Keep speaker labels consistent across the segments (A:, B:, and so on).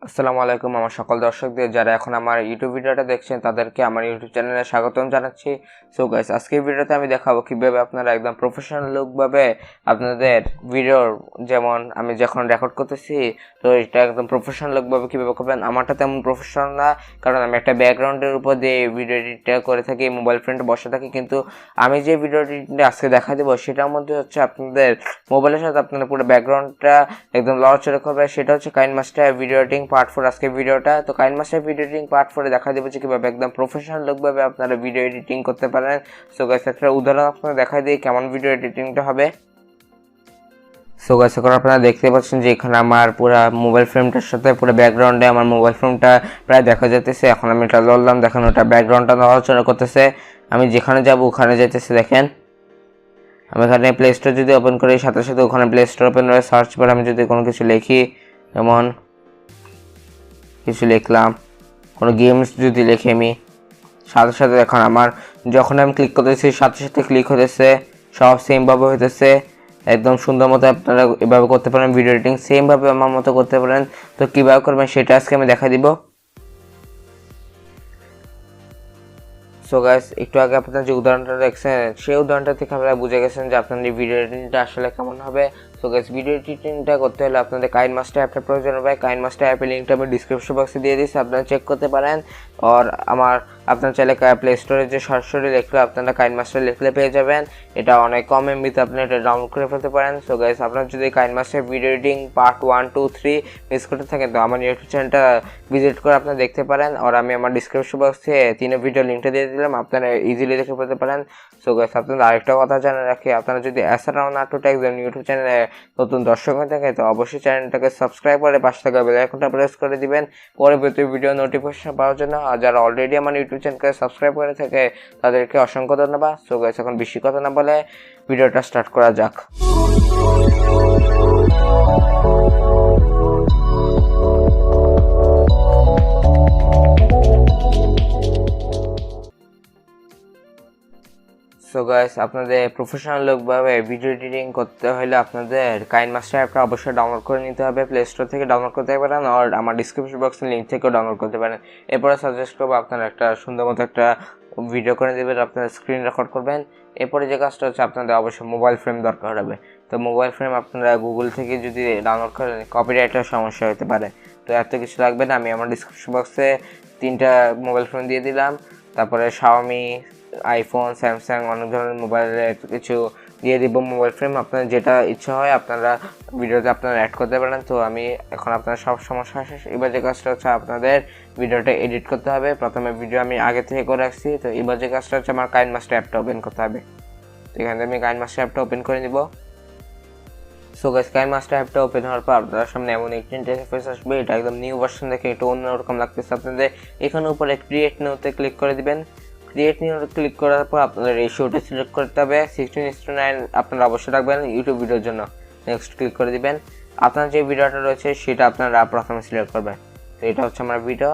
A: আসসালামু আলাইকুম আমার সকল দর্শকদের যারা এখন আমার ইউটিউব ভিডিওটা দেখছেন তাদেরকে আমার ইউটিউব চ্যানেলে স্বাগতম জানাচ্ছি। সো গাইস, আজকের ভিডিওতে আমি দেখাবো কিভাবে আপনারা একদম প্রফেশনাল লুক ভাবে আপনাদের ভিডিওর, যেমন আমি যখন রেকর্ড করতেছি তো এটা একদম প্রফেশনাল লুক ভাবে কিভাবে করবেন। আমারটা তেমন প্রফেশনাল না, কারণ আমি একটা ব্যাকগ্রাউন্ডের উপর দিয়ে ভিডিও এডিটটা করে থাকি, মোবাইল ফ্রেন্ডে বসে থাকি। কিন্তু আমি যে ভিডিও এডিটটা আজকে দেখা দেবো সেটার মধ্যে হচ্ছে আপনাদের মোবাইলের সাথে আপনারা পুরো ব্যাকগ্রাউন্ডটা একদম লড়াচড়া করবে। সেটা হচ্ছে কাইনমাস্টার ভিডিও এডিটিং পার্ট 4 আজকে ভিডিওটা। তো কাইনমাস্টার ভিডিও এডিটিং পার্ট 4 দেখা দেবো যে কিভাবে একদম প্রফেশনাল লুক ভাবে আপনারা ভিডিও এডিটিং করতে পারেন। সো গাইস, একটা উদাহরণ আপনারা দেখাই দিই কেমন ভিডিও এডিটিংটা হবে। সো গাইস, এখন আপনারা দেখতে পাচ্ছেন যে এখানে আমার পুরো মোবাইল ফ্রেমটার সাথে পুরো ব্যাকগ্রাউন্ডে আমার মোবাইল ফ্রেমটা প্রায় দেখা যাইতেছে। এখন আমি এটা লড়লাম, দেখেন ওটা ব্যাকগ্রাউন্ডটা নড়াচড়া করতেছে। আমি যেখানে যাব ওখানে যাইতেছে, দেখেন। আমি এখানে প্লে স্টোর যদি ওপেন করি সাথে সাথে ওখানে প্লে স্টোর ওপেন করে সার্চ করে আমি যদি কোনো কিছু লিখি, যেমন কিছু লিখলাম, কোনো গেমস যদি লিখি আমি, সাথে সাথে এখন আমার যখন আমি ক্লিক করতেছি সাথে সাথে ক্লিক হতেছে, সব সেমভাবে হইতেছে। একদম সুন্দর মতো আপনারা এভাবে করতে পারেন ভিডিও এডিটিং, সেমভাবে আমার মতো করতে পারেন। তো কীভাবে করবেন সেটা আজকে আমি দেখা দিব। সো গাইস, একটু আগে আপনারা যে উদাহরণটা দেখছেন সেই উদাহরণটা থেকে আপনারা বুঝে গেছেন যে আপনাদের ভিডিও এডিটিংটা আসলে কেমন হবে। সো গাইস, ভিডিও এডিটিংটা করতে হলে আপনাদের কাইনমাস্টার অ্যাপটা প্রয়োজন হবে। কাইনমাস্টার অ্যাপের লিঙ্কটা আমি ডিসক্রিপশন বক্সে দিয়ে দিচ্ছি, আপনারা চেক করতে পারেন। আর আপনারা চাইলে প্লে স্টোরে যে সরাসরি লিখলে আপনারা কাইনমাস্টার লিখলে পেয়ে যাবেন। এটা অনেক কম এমবিতে আপনি এটা ডাউনলোড করে ফেলতে পারেন। সো গাইস, আপনারা যদি KineMaster video editing part 1, 2, 3 miss করতে থাকেন তো আমার ইউটিউব চ্যানেলটা ভিজিট করে আপনারা দেখতে পারেন। আর আমি আমার ডিসক্রিপশন বক্সে 3 ভিডিও লিঙ্কটা দিয়ে দিলাম, আপনারা ইজিলি দেখে ফেলতে পারেন। সো গাইস, আপনারা আরেকটা কথা জানা রাখি, আপনারা যদি অ্যাসারাউন্ড নাটু টেকজোন ইউটিউব চ্যানেলে নতুন দর্শক হয়ে থাকে তো অবশ্যই চ্যানেলটাকে সাবস্ক্রাইব করে পাশে থাকা বেল আইকনটা প্রেস করে দিবেন পরবর্তী ভিডিও নোটিফিকেশন পাওয়ার জন্য। আর যারা অলরেডি আমার ইউটিউব চ্যানেলকে সাবস্ক্রাইব করে থাকে তাদেরকে অসংখ্য ধন্যবাদ। সো গাইস, এখন বেশি কথা না বলে ভিডিওটা স্টার্ট করা যাক। সো গাইস, আপনাদের প্রফেশনাল লুক ভাবে ভিডিও এডিটিং করতে হলে আপনাদের কাইনমাস্টার অ্যাপটা অবশ্যই ডাউনলোড করে নিতে হবে। প্লে স্টোর থেকে ডাউনলোড করতে পারেন আর আমার ডিসক্রিপশন বক্সের লিঙ্ক থেকেও ডাউনলোড করতে পারেন। এরপরে সাজেস্ট করবো আপনারা একটা সুন্দর মতো একটা ভিডিও করে দেবেন, আপনারা স্ক্রিন রেকর্ড করবেন। এরপরে যে কাজটা হচ্ছে আপনাদের অবশ্যই মোবাইল ফ্রেম দরকার হবে। তো মোবাইল ফ্রেম আপনারা গুগল থেকে যদি ডাউনলোড করেন কপিরাইটের সমস্যা হতে পারে। তো এত কিছু লাগবে না, আমি আমার ডিসক্রিপশন বক্সে 3টা মোবাইল ফোন দিয়ে দিলাম। তারপরে শাওমি, আইফোন, স্যামসাং অনেক ধরনের মোবাইলের কিছু দিয়ে দিব মোবাইল ফ্রেম। আপনার যেটা ইচ্ছা হয় আপনারা ভিডিওতে আপনারা অ্যাড করতে পারেন। তো আমি এখন আপনার সব সমস্যা শেষ। এবার যে কাজটা হচ্ছে আপনাদের ভিডিওটা এডিট করতে হবে। প্রথমে ভিডিও আমি আগে থেকে করে রাখছি। তো এবার যে কাজটা হচ্ছে আমার কাইনমাস্টার অ্যাপটা ওপেন করতে হবে। তো এখান থেকে আমি কাইনমাস্টার অ্যাপটা ওপেন করে নিব। সো গাইস, কাইনমাস্টার অ্যাপটা ওপেন হওয়ার পর আপনার সামনে এমন একটি ইন্টারফেস আসবে। এটা একদম নিউ ভার্সন দেখে একটু অন্যরকম লাগতেছে আপনাদের। এখানে উপরে ক্রিয়েট নিউতে ক্লিক করে দিবেন। ক্রিয়েট নিউতে ক্লিক করার পর আপনাদের রেশিওটা সিলেক্ট করতে হবে 16:9 আপনারা অবশ্যই রাখবেন ইউটিউব ভিডিওর জন্য। নেক্সট ক্লিক করে দিবেন। আপনার যে ভিডিওটা রয়েছে সেটা আপনারা প্রথমে সিলেক্ট করবেন। তো এটা হচ্ছে আমার ভিডিও,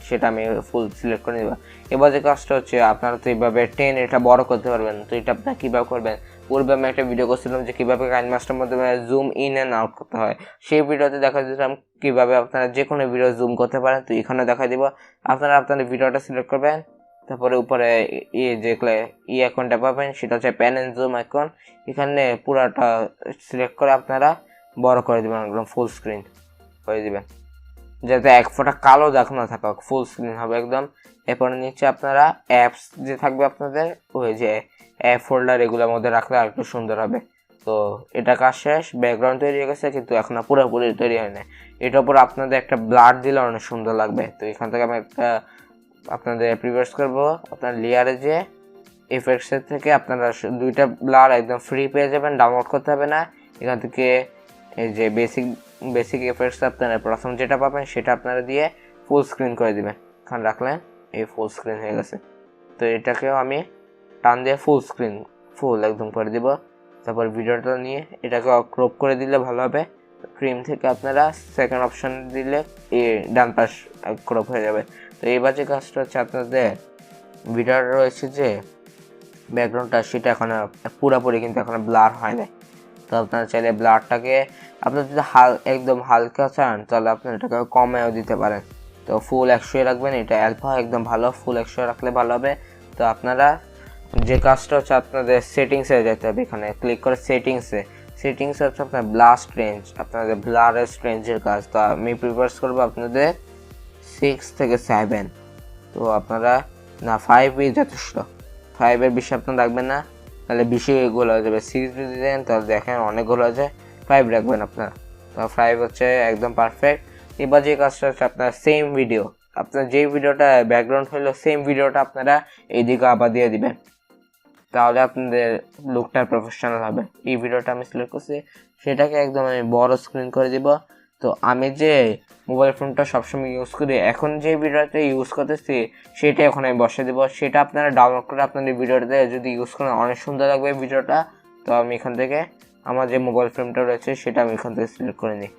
A: সেটা আমি ফুল সিলেক্ট করে নেব। এবার যে কাজটা হচ্ছে আপনারা তো এইভাবে এটা বড় করতে পারবেন। তো এটা আপনারা কীভাবে করবেন, পূর্বে আমি একটা ভিডিও করছিলাম যে কীভাবে কাইনমাস্টার মাধ্যমে জুম ইন অ্যান্ড আউট করতে হয়। সেই ভিডিওতে দেখা দিলাম কীভাবে আপনারা যে কোনো ভিডিও জুম করতে পারেন। তো এখানে দেখা দিব আপনারা আপনাদের ভিডিওটা সিলেক্ট করবেন। তারপরে উপরে যে আইকনটা পাবেন সেটা হচ্ছে প্যান অ্যান্ড জুম আইকন। এখানে পুরাটা সিলেক্ট করে আপনারা বড় করে দেবেন, একদম ফুল স্ক্রিন করে দিবেন যাতে এক ফোঁটা কালো দাগ না থাকা, ফুল স্ক্রিন হবে একদম। এরপরে নিচে আপনারা অ্যাপস যে থাকবে আপনাদের ওই যে অ্যাপ ফোল্ডার এগুলোর মধ্যে রাখলে আর একটু সুন্দর হবে। তো এটা কাজ শেষ, ব্যাকগ্রাউন্ড তৈরি হয়ে গেছে কিন্তু এখনো পুরোপুরি তৈরি হয় না। এটার উপর আপনাদের একটা ব্লার দিলে অনেক সুন্দর লাগবে। তো এখান থেকে আমি একটা আপনাদের প্রিভিউস করব। আপনার লেয়ারে যে এফেক্টসের থেকে আপনারা 2টা ব্লার একদম ফ্রি পেয়ে যাবেন, ডাউনলোড করতে হবে না। এখান থেকে এই যে বেসিক এফেক্টস আপনারা প্রথম যেটা পাবেন সেটা আপনারা দিয়ে ফুল স্ক্রিন করে দিবেন। এখানে রাখলেন, এই ফুল স্ক্রিন হয়ে গেছে। তো এটাকেও আমি টান দিয়ে ফুল একদম করে দিব। তারপর ভিডিওটা নিয়ে এটাকে ক্রপ করে দিলে ভালো হবে। ক্রিম থেকে আপনারা সেকেন্ড অপশন দিলে এই ডান পাশ ক্রপ হয়ে যাবে। তো এইবার যে কাজটা হচ্ছে আপনাদের ভিডিওটা রয়েছে যে ব্যাকগ্রাউন্ডটা সেটা এখন পুরোপুরি কিন্তু এখন ব্লার হয় না। তো তো আপনারা চাইলে ব্লারটাকে আপনারা যদি একদম হালকা চান তাহলে আপনারা এটাকে কমেও দিতে পারেন। তো ফুল 100 রাখবেন, এটা অ্যালফা একদম ভালো, ফুল 100 রাখলে ভালো হবে। তো আপনারা যে কাজটা হচ্ছে আপনাদের সেটিংসে যেতে হবে, এখানে ক্লিক করে সেটিংসে হচ্ছে আপনার ব্লাস্ট রেঞ্জ, আপনাদের ব্লারেস্ট রেঞ্জের কাজ। তো আমি প্রিফার করবো আপনাদের 6 থেকে 7। তো আপনারা না 5ই যথেষ্ট, 5-এর বেশি আপনার রাখবেন না, তাহলে বেশি গোল হয়ে যাবে। 6 যদি দেন তাহলে দেখেন অনেক গোল হয়ে যায়, 5 রাখবেন আপনারা। তো 5 হচ্ছে একদম পারফেক্ট। এবার যে কাজটা হচ্ছে আপনার সেম ভিডিও, আপনার যে ভিডিওটা ব্যাকগ্রাউন্ড হলো সেম ভিডিওটা আপনারা এইদিকে আবার দিয়ে দিবেন, তাহলে আপনাদের লুকটা প্রফেশনাল হবে। এই ভিডিওটা আমি সিলেক্ট করছি, সেটাকে একদম আমি বড় স্ক্রিন করে দিব। তো আমি যে মোবাইল ফোনটা সবসময় ইউজ করি, এখন যে ভিডিওটা ইউজ করতেছি সেটা এখন আমি বসে দেবো, সেটা আপনারা ডাউনলোড করে আপনাদের ভিডিওটাতে যদি ইউজ করেন অনেক সুন্দর লাগবে ভিডিওটা। তো আমি এখান থেকে আমার যে মোবাইল ফ্রেমটা রয়েছে সেটা আমি এখান থেকে সিলেক্ট করে নিই।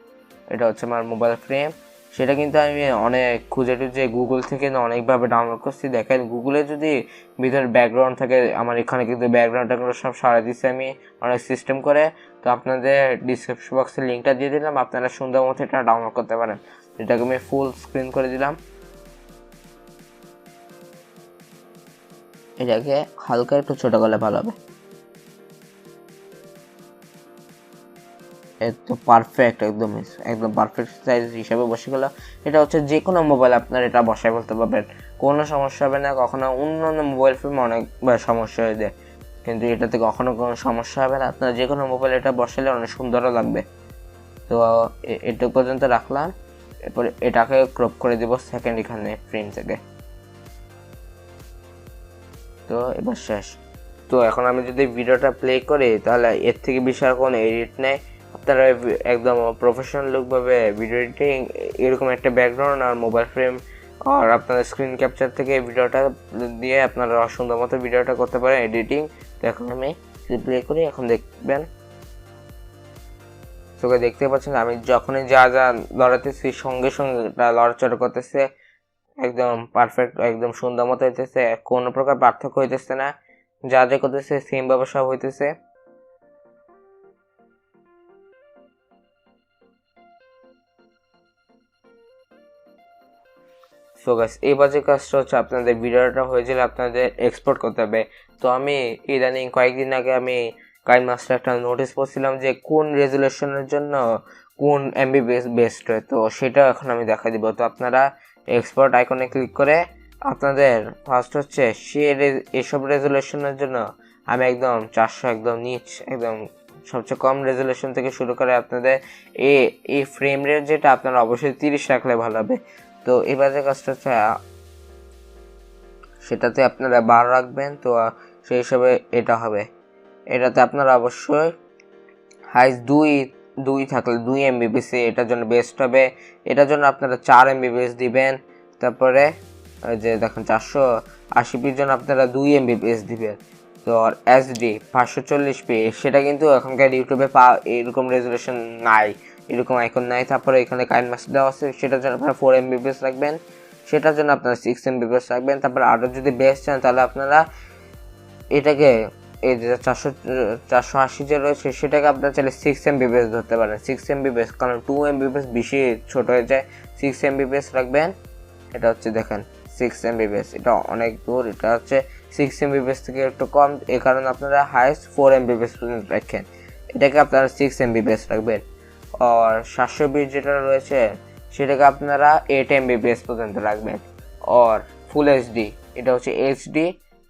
A: এটা হচ্ছে আমার মোবাইল ফ্রেম, সেটা কিন্তু আমি অনেক খুঁজে টুজে গুগল থেকে অনেকভাবে ডাউনলোড করছি। দেখেন গুগলে যদি ভিতরে ব্যাকগ্রাউন্ড থাকে, আমার এখানে কিন্তু ব্যাকগ্রাউন্ডটাগুলো সব সারা দিচ্ছি আমি অনেক সিস্টেম করে। তো আপনাদের ডিসক্রিপশন বক্সে লিঙ্কটা দিয়ে দিলাম, আপনারা সুন্দর মতো এটা ডাউনলোড করতে পারেন। এটাকে আমি ফুল স্ক্রিন করে দিলাম, এটাকে হালকা একটু ছোটো করলে ভালো হবে। তো পারফেক্ট, একদম পারফেক্ট সাইজ হিসাবে বসে গেল। এটা হচ্ছে যে কোনো মোবাইল আপনার এটা বসায় বলতে পারবেন, কোনো সমস্যা হবে না। কখনো অন্য মোবাইল ফোনে অনেকবার সমস্যা হয়ে যায়, কিন্তু এটাতে কখনো কোনো সমস্যা হবে না। আপনার যে কোনো মোবাইল এটা বসালে অনেক সুন্দরও লাগবে। তো এটুকু পর্যন্ত রাখলাম, এরপরে এটাকে ক্রপ করে দেব সেকেন্ড এখানে ফ্রেম থেকে। তো এবার শেষ। তো এখন আমি যদি ভিডিওটা প্লে করি তাহলে এর থেকে বিশাল কোনো এডিট নেই, আপনারা একদম প্রফেশনাল লুকভাবে ভিডিও এডিটিং এরকম একটা ব্যাকগ্রাউন্ড আর মোবাইল ফ্রেম আর আপনার স্ক্রিন ক্যাপচার থেকে ভিডিওটা দিয়ে আপনারা সুন্দর মতো ভিডিওটা করতে পারেন এডিটিং। তো এখন আমি প্লে করি, এখন দেখবেন তোকে দেখতে পাচ্ছেন আমি যখনই যা লড়াতেছি সঙ্গে সঙ্গে লড়াচড়া করতেছে, একদম পারফেক্ট, একদম সুন্দর মতো হইতেছে, কোনো প্রকার পার্থক্য হইতেছে না, যা যা করতেছে সেম ভাবে সব হইতেছে। সো গাইস এবার যে কাজটা হচ্ছে আপনাদের ভিডিওটা হয়ে গেলে আপনাদের এক্সপোর্ট করতে হবে। তো আমি ইদানিং কয়েকদিন আগে আমি কাইনমাস্টার একটা নোটিস পড়ছিলাম যে কোন রেজুলেশনের জন্য কোন এমবি বেস্ট হয়, তো সেটা এখন আমি দেখা দিব। তো আপনারা এক্সপোর্ট আইকনে ক্লিক করে আপনাদের ফার্স্ট হচ্ছে এসব রেজুলেশনের জন্য আমি একদম 400 একদম নিচ, একদম সবচেয়ে কম রেজুলেশন থেকে শুরু করে আপনাদের এই ফ্রেম রেট যেটা আপনারা অবশ্যই 30 রাখলে ভালো হবে। তো এবার যে কাজটা হচ্ছে সেটাতে আপনারা 12 রাখবেন, তো সেই হিসাবে এটা হবে। এটাতে আপনারা অবশ্যই হাইস্ট দুই থাকলে 2 MBPS এটার জন্য বেস্ট হবে। এটার জন্য আপনারা 4 MBPS দিবেন। তারপরে যে দেখেন 480pর জন্য আপনারা 2 MBPS দিবেন। তো আর SD 540p সেটা কিন্তু এখনকার ইউটিউবে এরকম রেজুলেশন নাই, এরকম আইকন নাই। তারপরে এখানে কাইনমাস্টার দেওয়া আছে, সেটার জন্য আপনারা 4 MBPS রাখবেন, সেটার জন্য আপনারা 6 MBPS রাখবেন। তারপরে আরও যদি বেস্ট চান তাহলে আপনারা এটাকে এই যে 480 যে রয়েছে সেটাকে আপনারা চাইলে 6 MBPS ধরতে পারেন, 6 MBPS, কারণ 2 MBPS বেশি ছোট হয়ে যায়। 6 MBPS রাখবেন। এটা হচ্ছে দেখেন 6 MBPS, এটা অনেক দূর, এটা হচ্ছে 6 MBPS থেকে একটু কম, এই কারণে আপনারা হাইস্ট 4 MBPS পর্যন্ত রাখেন, এটাকে আপনারা 6 MBPS রাখবেন। আর 720 যেটা রয়েছে সেটাকে আপনারা 8 MBPS পর্যন্ত রাখবেন। আর ফুল এইচডি, এটা হচ্ছে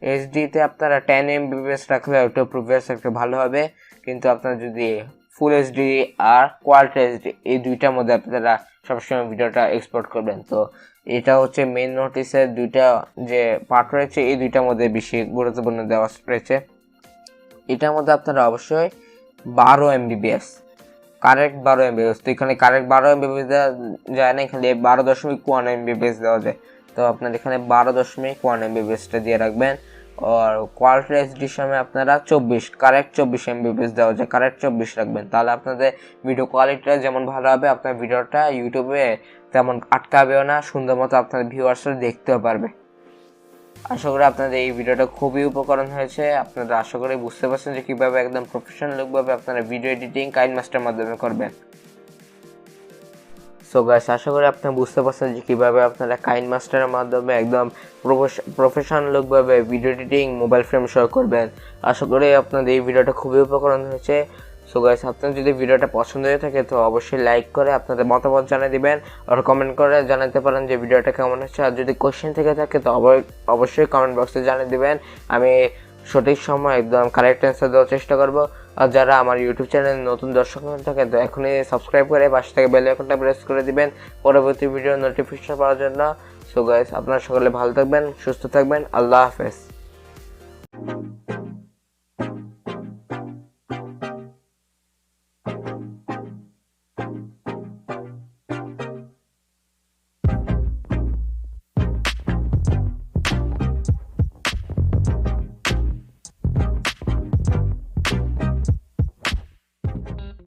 A: এইচডিতে আপনারা 10 MBPS রাখলে একটু প্রিভিয়াস একটু ভালো হবে, কিন্তু আপনারা যদি ফুল এইচডি আর কোয়ালিটি এইচডি এই দুইটার মধ্যে আপনারা সবসময় ভিডিওটা এক্সপোর্ট করবেন। তো এটা হচ্ছে মেন নোটিসের দুইটা যে পার্ট রয়েছে, এই দুইটার মধ্যে বেশি গুরুত্বপূর্ণ দেওয়া রয়েছে। এটার মধ্যে আপনারা অবশ্যই 12 MBPS, কারেক্ট 12 MBPS, তো এখানে কারেক্ট 12 MBPS দেওয়া যায় না, এখানে 12.1 MBPS দেওয়া যায়। তো আপনার এখানে 12.1 MBPSটা দিয়ে রাখবেন। আর কোয়ালিটি এইচডির সময় আপনারা 24, কারেক্ট 24 MBPS দেওয়া যায়, কারেক্ট 24 রাখবেন, তাহলে আপনাদের ভিডিও কোয়ালিটিটা যেমন ভালো হবে, আপনার ভিডিওটা ইউটিউবে তেমন আটকাবেও না, সুন্দর মতো আপনার ভিউয়ার্সরা দেখতেও পারবে। আশা করি আপনাদের এই ভিডিওটা খুবই উপকরণ হয়েছে। আপনারা আশা করি বুঝতে পারছেন যে কীভাবে একদম প্রফেশনাল লুকভাবে আপনারা ভিডিও এডিটিং কাইনমাস্টার মাধ্যমে করবেন। সো গাইস, আশা করি আপনারা বুঝতে পারছেন যে কীভাবে আপনারা কাইনমাস্টারের মাধ্যমে একদম প্রফেশনাল লুকভাবে ভিডিও এডিটিং মোবাইল ফ্রেম সহ করবেন। আশা করি আপনাদের এই ভিডিওটা খুবই উপকরণ হয়েছে। সো গাইস, আপনার যদি ভিডিওটা পছন্দ হয়ে থাকে তো অবশ্যই লাইক করে আপনাদের মতামত জানিয়ে দিবেন, আর কমেন্ট করে জানাতে পারেন যে ভিডিওটা কেমন হচ্ছে। আর যদি কোশ্চেন থেকে থাকে তো অবশ্যই কমেন্ট বক্সে জানিয়ে দিবেন, আমি সঠিক সময় একদম কারেক্ট অ্যান্সার দেওয়ার চেষ্টা করব। আর যারা আমার ইউটিউব চ্যানেল নতুন দর্শক হয়ে থাকে তো এখনই সাবস্ক্রাইব করে পাশে থেকে বেল আইকনটা প্রেস করে দিবেন পরবর্তী ভিডিওর নোটিফিকেশন পাওয়ার জন্য। সো গাইস, আপনারা সকলে ভালো থাকবেন, সুস্থ থাকবেন। আল্লাহ হাফেজ।